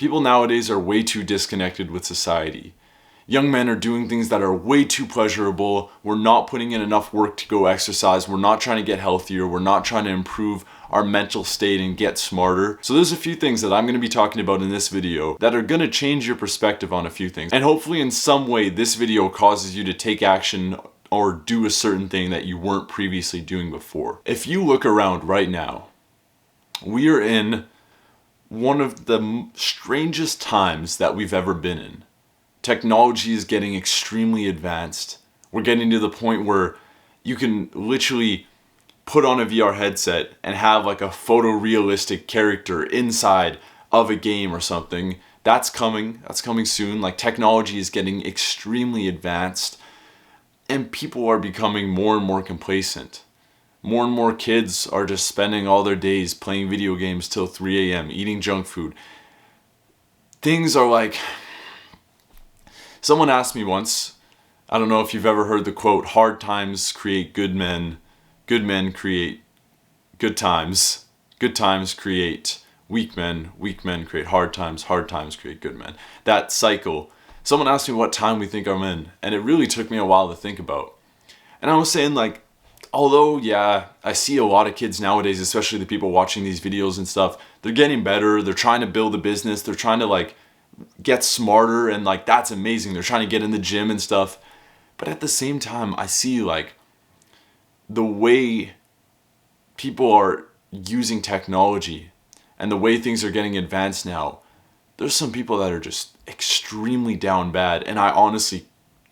People nowadays are way too disconnected with society. Young men are doing things that are way too pleasurable. We're not putting in enough work to go exercise. We're not trying to get healthier. We're not trying to improve our mental state and get smarter. So there's a few things that I'm going to be talking about in this video that are going to change your perspective on a few things. And hopefully in some way this video causes you to take action or do a certain thing that you weren't previously doing before. If you look around right now, we are in one of the strangest times that we've ever been in. Technology is getting extremely advanced. We're getting to the point where you can literally put on a VR headset and have like a photorealistic character inside of a game or something. That's coming soon. Like, technology is getting extremely advanced and people are becoming more and more complacent. More and more kids are just spending all their days playing video games till 3 a.m., eating junk food. Things are like... Someone asked me once, I don't know if you've ever heard the quote, hard times create good men create good times create weak men create hard times create good men. That cycle. Someone asked me what time we think I'm in, and it really took me a while to think about. And I was saying, like, although, yeah, I see a lot of kids nowadays, especially the people watching these videos and stuff, they're getting better, they're trying to build a business, they're trying to, like, get smarter, and, like, that's amazing. They're trying to get in the gym and stuff. But at the same time, I see, like, the way people are using technology and the way things are getting advanced now, there's some people that are just extremely down bad, and I honestly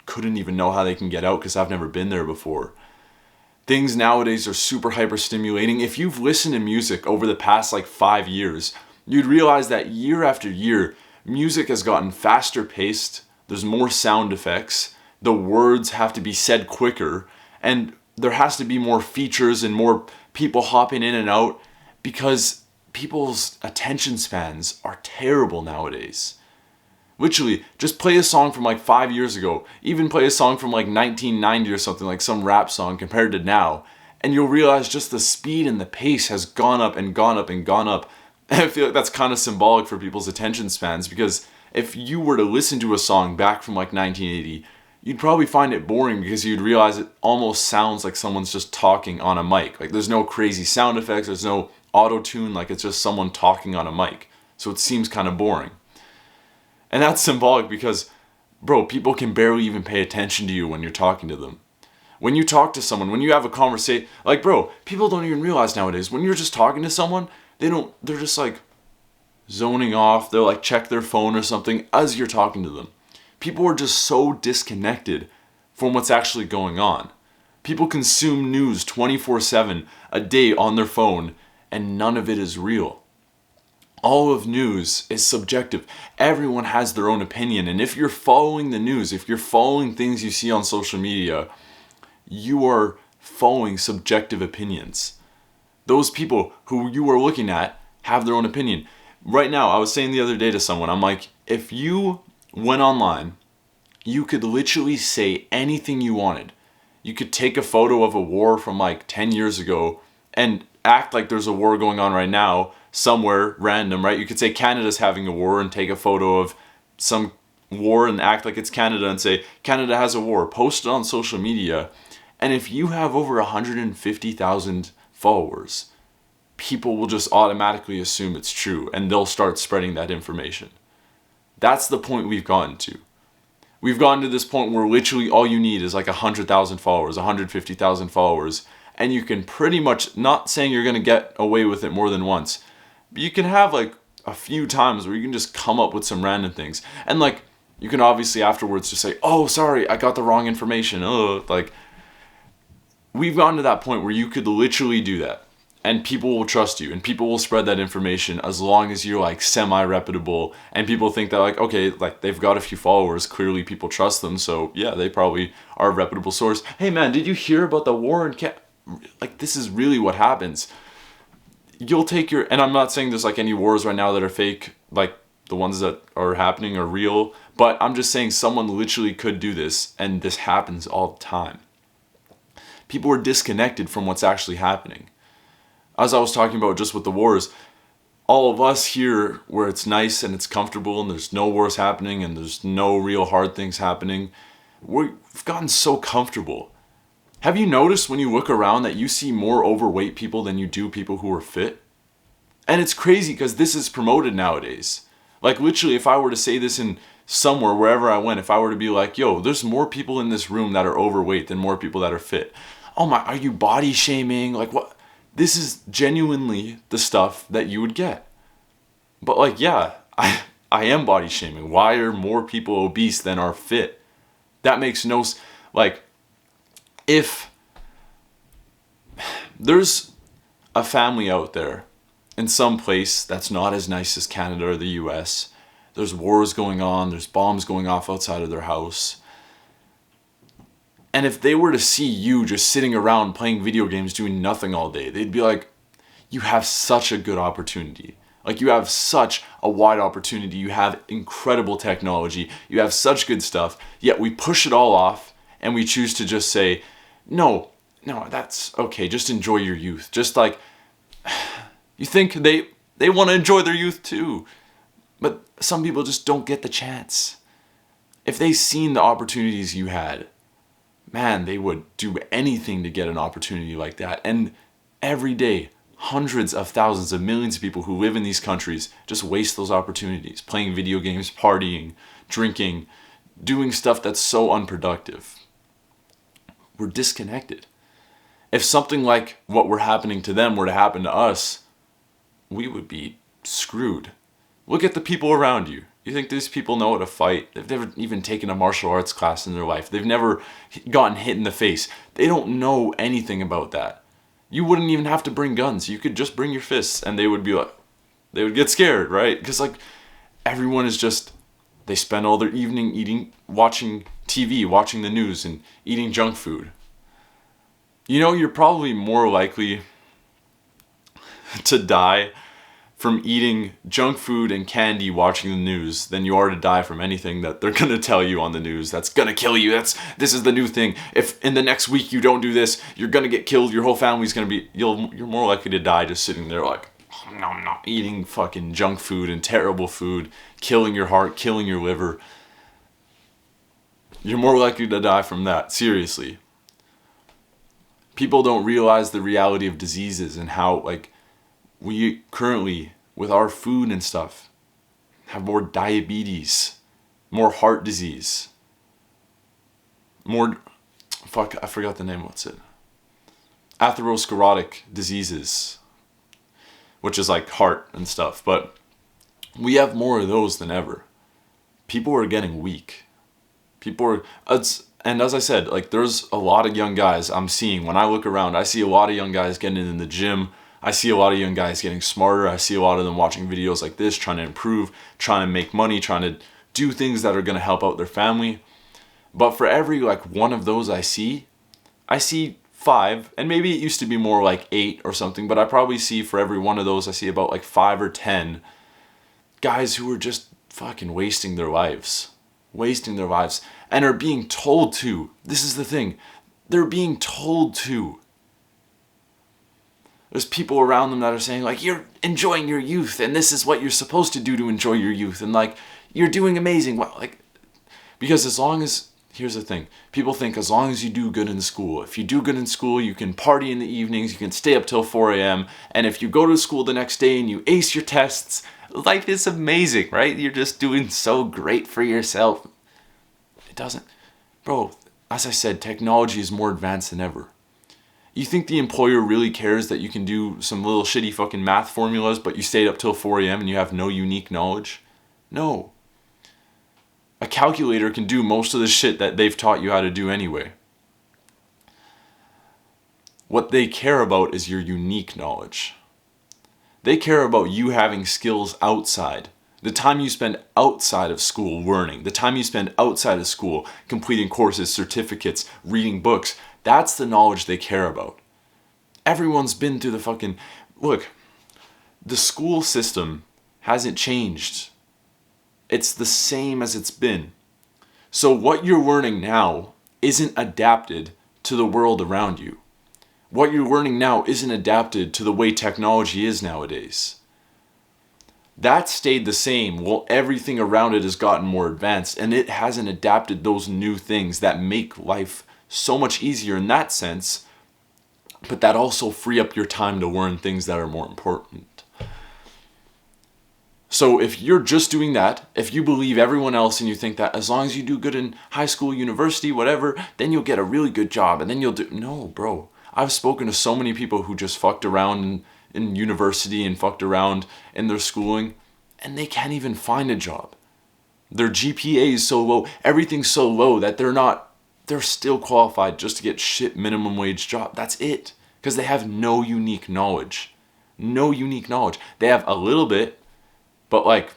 couldn't even know how they can get out because I've never been there before. Things nowadays are super hyper stimulating. If you've listened to music over the past like 5 years, you'd realize that year after year, music has gotten faster paced, there's more sound effects, the words have to be said quicker, and there has to be more features and more people hopping in and out because people's attention spans are terrible nowadays. Literally, just play a song from like 5 years ago, even play a song from like 1990 or something, like some rap song compared to now, and you'll realize just the speed and the pace has gone up and gone up and gone up. And I feel like that's kind of symbolic for people's attention spans, because if you were to listen to a song back from like 1980, you'd probably find it boring because you'd realize it almost sounds like someone's just talking on a mic. Like, there's no crazy sound effects, there's no auto-tune, like it's just someone talking on a mic. So it seems kind of boring. And that's symbolic because, bro, people can barely even pay attention to you when you're talking to them. When you talk to someone, when you have a conversation, like, bro, people don't even realize nowadays, when you're just talking to someone, they're just like zoning off, they'll like check their phone or something as you're talking to them. People are just so disconnected from what's actually going on. People consume news 24/7 a day on their phone, and none of it is real. All of news is subjective. Everyone has their own opinion. And if you're following the news, if you're following things you see on social media, you are following subjective opinions. Those people who you are looking at have their own opinion. Right now, I was saying the other day to someone, I'm like, if you went online, you could literally say anything you wanted. You could take a photo of a war from like 10 years ago and act like there's a war going on right now, somewhere random, right? You could say Canada's having a war and take a photo of some war and act like it's Canada and say Canada has a war, post it on social media, and if you have over 150,000 followers, people will just automatically assume it's true and they'll start spreading that information. That's the point we've gotten to. We've gotten to this point where literally all you need is like 100,000 followers, 150,000 followers, and you can pretty much, not saying you're going to get away with it more than once, but you can have like a few times where you can just come up with some random things. And like, you can obviously afterwards just say, oh, sorry, I got the wrong information. Oh, like, we've gotten to that point where you could literally do that. And people will trust you, and people will spread that information as long as you're like semi-reputable, and people think that like, okay, like they've got a few followers, clearly people trust them, so yeah, they probably are a reputable source. Hey man, did you hear about the war in Like, this is really what happens. You'll take your, and I'm not saying there's like any wars right now that are fake, like the ones that are happening are real, but I'm just saying someone literally could do this, and this happens all the time. People are disconnected from what's actually happening. As I was talking about just with the wars, all of us here where it's nice and it's comfortable and there's no wars happening and there's no real hard things happening, we've gotten so comfortable. Have you noticed when you look around that you see more overweight people than you do people who are fit? And it's crazy because this is promoted nowadays. Like literally, if I were to say this in somewhere, wherever I went, if I were to be like, yo, there's more people in this room that are overweight than more people that are fit. Oh my, are you body shaming? Like what? This is genuinely the stuff that you would get. But like, yeah, I am body shaming. Why are more people obese than are fit? That makes no sense. Like, if there's a family out there in some place that's not as nice as Canada or the US, there's wars going on, there's bombs going off outside of their house, and if they were to see you just sitting around playing video games doing nothing all day, they'd be like, you have such a good opportunity. Like, you have such a wide opportunity. You have incredible technology. You have such good stuff. Yet we push it all off and we choose to just say, no, that's okay. Just enjoy your youth. Just like, you think they want to enjoy their youth too. But some people just don't get the chance. If they seen the opportunities you had, man, they would do anything to get an opportunity like that. And every day, hundreds of thousands of millions of people who live in these countries just waste those opportunities, playing video games, partying, drinking, doing stuff that's so unproductive. We're disconnected. If something like what were happening to them were to happen to us, we would be screwed. Look at the people around you. You think these people know how to fight? They've never even taken a martial arts class in their life. They've never gotten hit in the face. They don't know anything about that. You wouldn't even have to bring guns. You could just bring your fists and they would be like, they would get scared, right? Because like everyone is just, they spend all their evening watching TV, watching the news and eating junk food. You know, you're probably more likely to die from eating junk food and candy watching the news than you are to die from anything that they're going to tell you on the news that's going to kill you. This is the new thing. If in the next week you don't do this, you're going to get killed. Your whole family's going to be, you're more likely to die just sitting there like, no, eating fucking junk food and terrible food, killing your heart, killing your liver. You're more likely to die from that, seriously. People don't realize the reality of diseases and how, like, we currently, with our food and stuff, have more diabetes, more heart disease, I forgot the name, what's it? Atherosclerotic diseases, which is like heart and stuff, but we have more of those than ever. People are getting weak. And as I said, like, there's a lot of young guys I'm seeing. When I look around, I see a lot of young guys getting in the gym. I see a lot of young guys getting smarter. I see a lot of them watching videos like this, trying to improve, trying to make money, trying to do things that are going to help out their family. But for every like one of those I see 5, and maybe it used to be more like 8 or something, but I probably see for every one of those, I see about like 5 or 10 guys who are just fucking wasting their lives, and are being told to. This is the thing. They're being told to. There's people around them that are saying, like, you're enjoying your youth, and this is what you're supposed to do to enjoy your youth, and, like, you're doing amazing. Well, like, because here's the thing. People think as long as you do good in school, if you do good in school, you can party in the evenings, you can stay up till 4 a.m., and if you go to school the next day and you ace your tests, life is amazing, right? You're just doing so great for yourself. It doesn't. Bro, as I said, technology is more advanced than ever. You think the employer really cares that you can do some little shitty fucking math formulas, but you stayed up till 4 a.m. and you have no unique knowledge? No. A calculator can do most of the shit that they've taught you how to do anyway. What they care about is your unique knowledge. They care about you having skills outside. The time you spend outside of school learning, the time you spend outside of school completing courses, certificates, reading books, that's the knowledge they care about. Everyone's been through the fucking... Look, the school system hasn't changed. It's the same as it's been. So what you're learning now isn't adapted to the world around you. What you're learning now isn't adapted to the way technology is nowadays. That stayed the same. Well, everything around it has gotten more advanced, and it hasn't adapted those new things that make life so much easier in that sense, but that also free up your time to learn things that are more important. So if you're just doing that, if you believe everyone else and you think that as long as you do good in high school, university, whatever, then you'll get a really good job and then you'll do... No, bro. I've spoken to so many people who just fucked around in university and fucked around in their schooling, and they can't even find a job. Their GPA is so low, everything's so low that they're still qualified just to get shit minimum wage job. That's it. Because they have no unique knowledge. No unique knowledge. They have a little bit, but like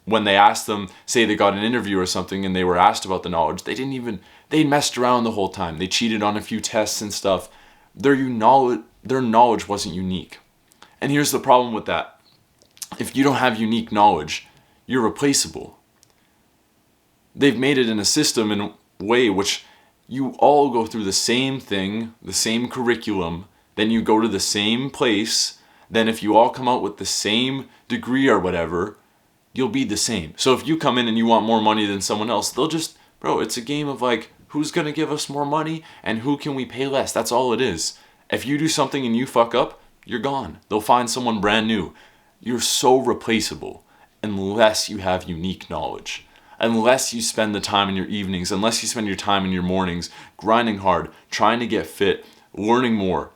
when they asked them, say they got an interview or something and they were asked about the knowledge, they messed around the whole time. They cheated on a few tests and stuff. Their knowledge wasn't unique. And here's the problem with that. If you don't have unique knowledge, you're replaceable. They've made it in a system in a way which you all go through the same thing, the same curriculum, then you go to the same place, then if you all come out with the same degree or whatever, you'll be the same. So if you come in and you want more money than someone else, they'll just, bro, it's a game of like, who's going to give us more money and who can we pay less? That's all it is. If you do something and you fuck up, you're gone. They'll find someone brand new. You're so replaceable unless you have unique knowledge. Unless you spend the time in your evenings, unless you spend your time in your mornings grinding hard, trying to get fit, learning more.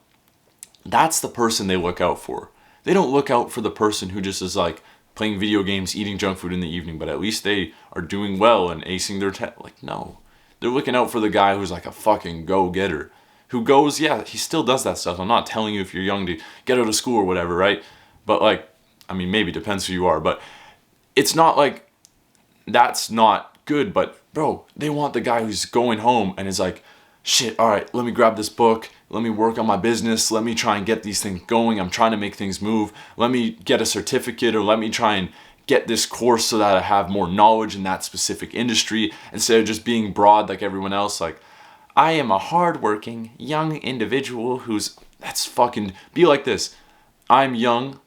That's the person they look out for. They don't look out for the person who just is like playing video games, eating junk food in the evening, but at least they are doing well and acing their test. Like, no. They're looking out for the guy who's like a fucking go-getter. Who goes, yeah, he still does that stuff. I'm not telling you if you're young to get out of school or whatever, right? But like, I mean, maybe depends who you are, but it's not like that's not good. But bro, they want the guy who's going home and is like, shit, all right, let me grab this book. Let me work on my business. Let me try and get these things going. I'm trying to make things move. Let me get a certificate, or let me try and get this course so that I have more knowledge in that specific industry instead of just being broad like everyone else. Like, I am a hardworking young individual that's fucking, be like this. I'm young.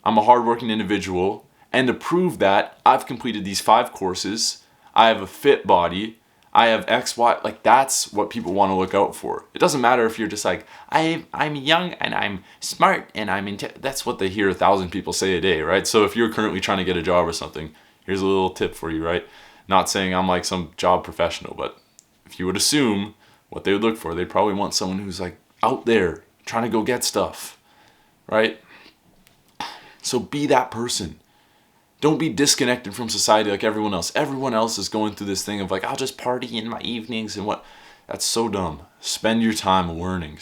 I'm a hardworking individual. And to prove that, I've completed these 5 courses. I have a fit body. I have X, Y. Like, that's what people want to look out for. It doesn't matter if you're just like, I'm young and I'm smart and that's what they hear 1,000 people say a day, right? So if you're currently trying to get a job or something, here's a little tip for you, right? Not saying I'm like some job professional, but if you would assume what they would look for, they'd probably want someone who's like out there trying to go get stuff, right? So be that person. Don't be disconnected from society like everyone else. Everyone else is going through this thing of like, I'll just party in my evenings and what. That's so dumb. Spend your time learning.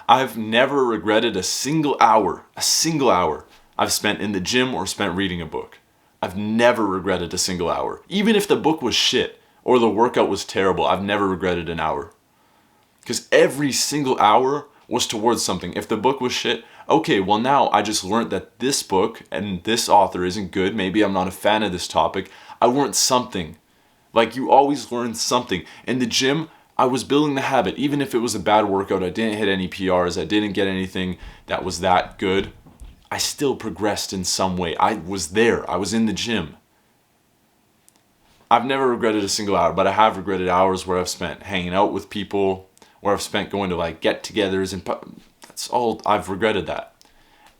I've never regretted a single hour I've spent in the gym or spent reading a book. I've never regretted a single hour. Even if the book was shit or the workout was terrible, I've never regretted an hour. Because every single hour was towards something. If the book was shit, okay, well now I just learned that this book and this author isn't good. Maybe I'm not a fan of this topic. I learned something. Like, you always learn something. In the gym, I was building the habit. Even if it was a bad workout, I didn't hit any PRs, I didn't get anything that was that good, I still progressed in some way. I was there. I was in the gym. I've never regretted a single hour, but I have regretted hours where I've spent hanging out with people, where I've spent going to like get-togethers, and that's all. I've regretted that.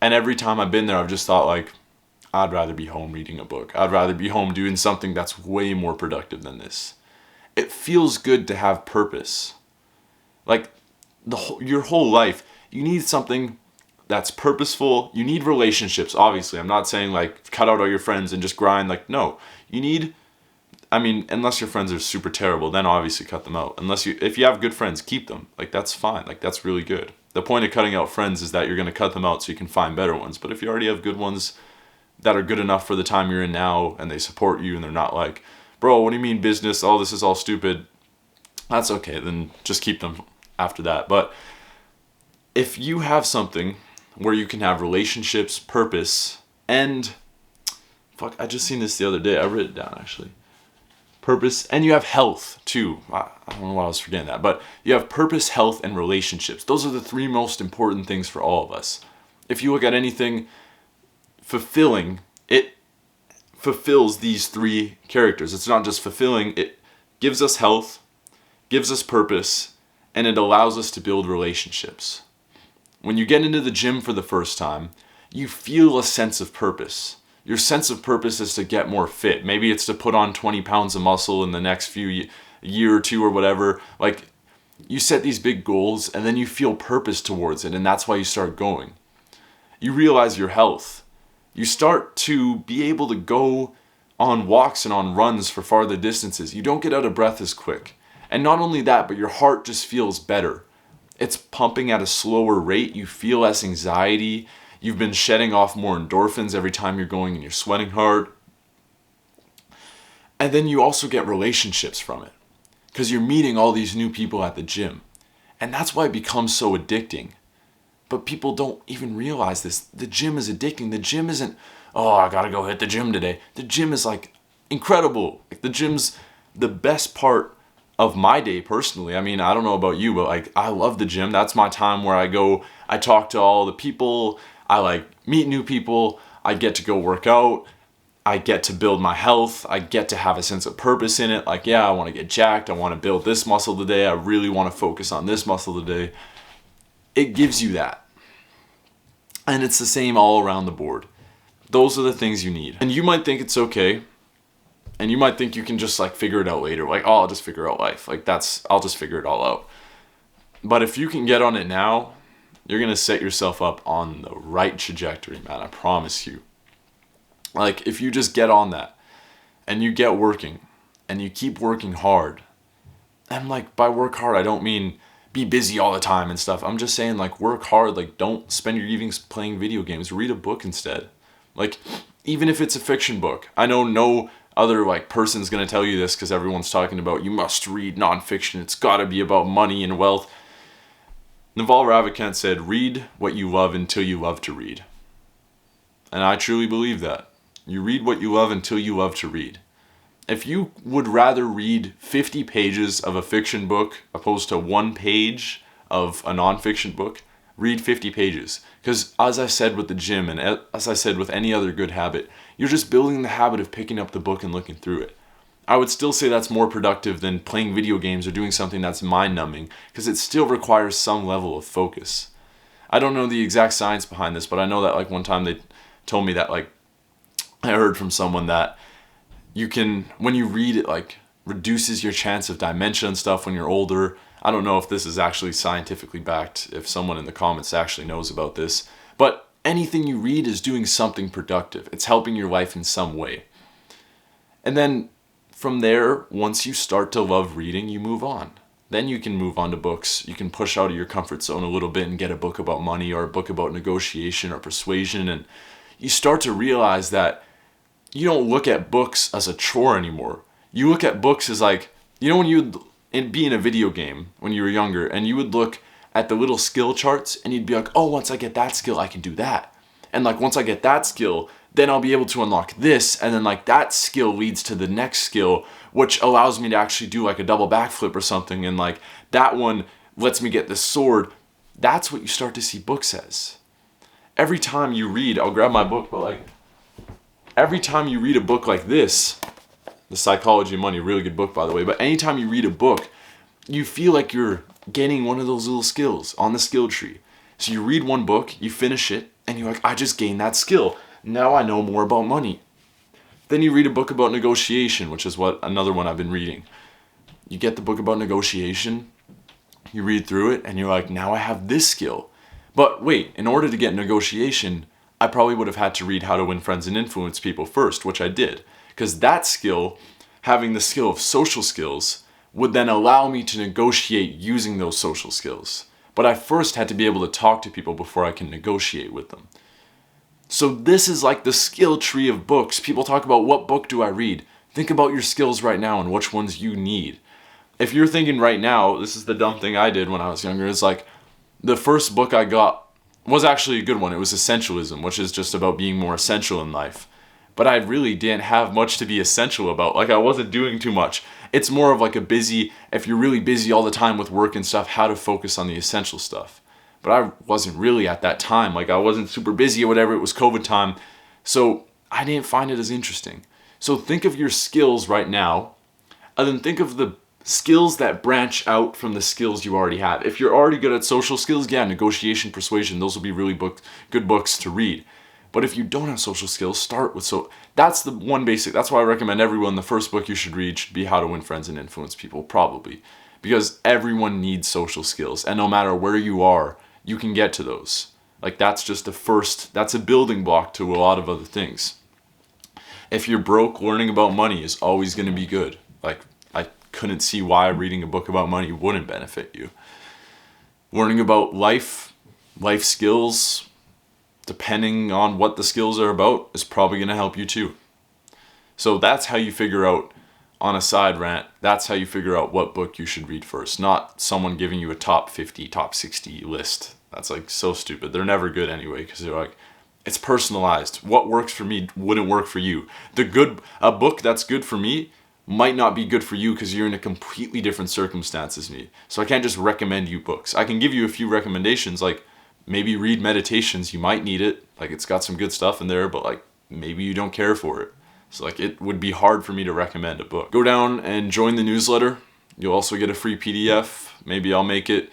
And every time I've been there, I've just thought like, I'd rather be home reading a book. I'd rather be home doing something that's way more productive than this. It feels good to have purpose. Like, your whole life, you need something that's purposeful. You need relationships, obviously. I'm not saying like cut out all your friends and just grind. Like, no. You need, I mean, unless your friends are super terrible, then obviously cut them out. If you have good friends, keep them. Like, that's fine. Like, that's really good. The point of cutting out friends is that you're going to cut them out so you can find better ones. But if you already have good ones that are good enough for the time you're in now, and they support you, and they're not like, bro, what do you mean business? Oh, this is all stupid. That's okay. Then just keep them after that. But if you have something where you can have relationships, purpose, and I just seen this the other day. I wrote it down actually. Purpose, and you have health too. I don't know why I was forgetting that, but you have purpose, health, and relationships. Those are the 3 most important things for all of us. If you look at anything fulfilling, fulfills these three characters. It's not just fulfilling, it gives us health, gives us purpose, and it allows us to build relationships. When you get into the gym for the first time, you feel a sense of purpose. Your sense of purpose is to get more fit. Maybe it's to put on 20 pounds of muscle in the next year or two or whatever. Like, you set these big goals and then you feel purpose towards it, and that's why you start going. You realize your health. You start to be able to go on walks and on runs for farther distances. You don't get out of breath as quick. And not only that, but your heart just feels better. It's pumping at a slower rate. You feel less anxiety. You've been shedding off more endorphins every time you're going and you're sweating hard. And then you also get relationships from it, because you're meeting all these new people at the gym. And that's why it becomes so addicting. But people don't even realize this. The gym is addicting. The gym isn't, oh, I gotta go hit the gym today. The gym is like incredible. Like, the gym's the best part of my day personally. I mean, I don't know about you, but like, I love the gym. That's my time where I go, I talk to all the people, I like meet new people, I get to go work out, I get to build my health, I get to have a sense of purpose in it. Like, yeah, I want to get jacked, I want to build this muscle today, I really want to focus on this muscle today. It gives you that. And it's the same all around the board. Those are the things you need. And you might think it's okay, and you might think you can just like figure it out later. Like, oh, I'll just figure out life. Like, I'll just figure it all out. But if you can get on it now, you're going to set yourself up on the right trajectory, man. I promise you. Like, if you just get on that and you get working and you keep working hard, and like, by work hard, I don't mean be busy all the time and stuff. I'm just saying, like, work hard. Like, don't spend your evenings playing video games. Read a book instead. Like, even if it's a fiction book. I know no other like person's gonna tell you this, because everyone's talking about you must read nonfiction. It's gotta be about money and wealth. Naval Ravikant said, read what you love until you love to read. And I truly believe that. You read what you love until you love to read. If you would rather read 50 pages of a fiction book opposed to 1 page of a nonfiction book, read 50 pages. Because as I said with the gym, and as I said with any other good habit, you're just building the habit of picking up the book and looking through it. I would still say that's more productive than playing video games or doing something that's mind-numbing, because it still requires some level of focus. I don't know the exact science behind this, but I know that like one time they told me that, like, I heard from someone that you can, when you read, it like reduces your chance of dementia and stuff when you're older. I don't know if this is actually scientifically backed, if someone in the comments actually knows about this, but anything you read is doing something productive. It's helping your life in some way. And then from there, once you start to love reading, you move on. Then you can move on to books. You can push out of your comfort zone a little bit and get a book about money or a book about negotiation or persuasion. And you start to realize that you don't look at books as a chore anymore. You look at books as like, you know, when you'd be in a video game when you were younger and you would look at the little skill charts and you'd be like, oh, once I get that skill, I can do that. And like, once I get that skill, then I'll be able to unlock this. And then like that skill leads to the next skill, which allows me to actually do like a double backflip or something. And like that one lets me get this sword. That's what you start to see books as. Every time you read, I'll grab my book, but like every time you read a book like this, The Psychology of Money, really good book by the way, but anytime you read a book, you feel like you're getting one of those little skills on the skill tree. So you read one book, you finish it, and you're like, I just gained that skill. Now I know more about money. Then you read a book about negotiation, which is what another one I've been reading. You get the book about negotiation, you read through it, and you're like, now I have this skill. But wait, in order to get negotiation, I probably would have had to read How to Win Friends and Influence People first, which I did. Because that skill, having the skill of social skills, would then allow me to negotiate using those social skills. But I first had to be able to talk to people before I can negotiate with them. So this is like the skill tree of books. People talk about, what book do I read? Think about your skills right now and which ones you need. If you're thinking right now, this is the dumb thing I did when I was younger, it's like the first book I got was actually a good one. It was Essentialism, which is just about being more essential in life. But I really didn't have much to be essential about. Like, I wasn't doing too much. It's more of like a busy, if you're really busy all the time with work and stuff, how to focus on the essential stuff. But I wasn't really at that time. Like, I wasn't super busy or whatever. It was COVID time. So I didn't find it as interesting. So think of your skills right now, and then think of the skills that branch out from the skills you already have. If you're already good at social skills, yeah, negotiation, persuasion, those will be really good books to read. But if you don't have social skills, start with that's the one basic. That's why I recommend everyone the first book you should read should be How to Win Friends and Influence People, probably. Because everyone needs social skills, and no matter where you are, you can get to those. Like that's a building block to a lot of other things. If you're broke, learning about money is always going to be good. Like I couldn't see why reading a book about money wouldn't benefit you. Learning about life skills, depending on what the skills are about, is probably going to help you too. So that's how you figure out, on a side rant, that's how you figure out what book you should read first. Not someone giving you a top 50, top 60 list. That's like so stupid. They're never good anyway, because they're like, it's personalized. What works for me wouldn't work for you. A book that's good for me might not be good for you because you're in a completely different circumstance as me. So I can't just recommend you books. I can give you a few recommendations, like maybe read Meditations. You might need it. Like it's got some good stuff in there, but like maybe you don't care for it. So like it would be hard for me to recommend a book. Go down and join the newsletter. You'll also get a free PDF. Maybe I'll make it.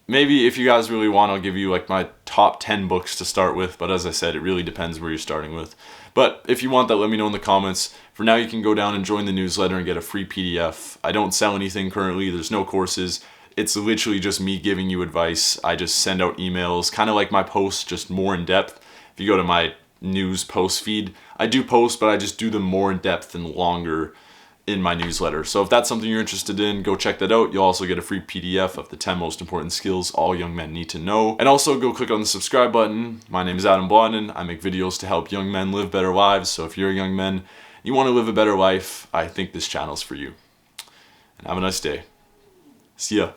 Maybe if you guys really want, I'll give you like my top 10 books to start with. But as I said, it really depends where you're starting with. But if you want that, let me know in the comments. For now, you can go down and join the newsletter and get a free PDF. I don't sell anything currently. There's no courses. It's literally just me giving you advice. I just send out emails, kind of like my posts, just more in depth. If you go to my news post feed, I do post, but I just do them more in depth and longer in my newsletter. So if that's something you're interested in, go check that out. You'll also get a free PDF of the 10 most important skills all young men need to know. And also go click on the subscribe button. My name is Adam Blondin. I make videos to help young men live better lives. So if you're a young man, you want to live a better life, I think this channel's for you. And have a nice day. See ya.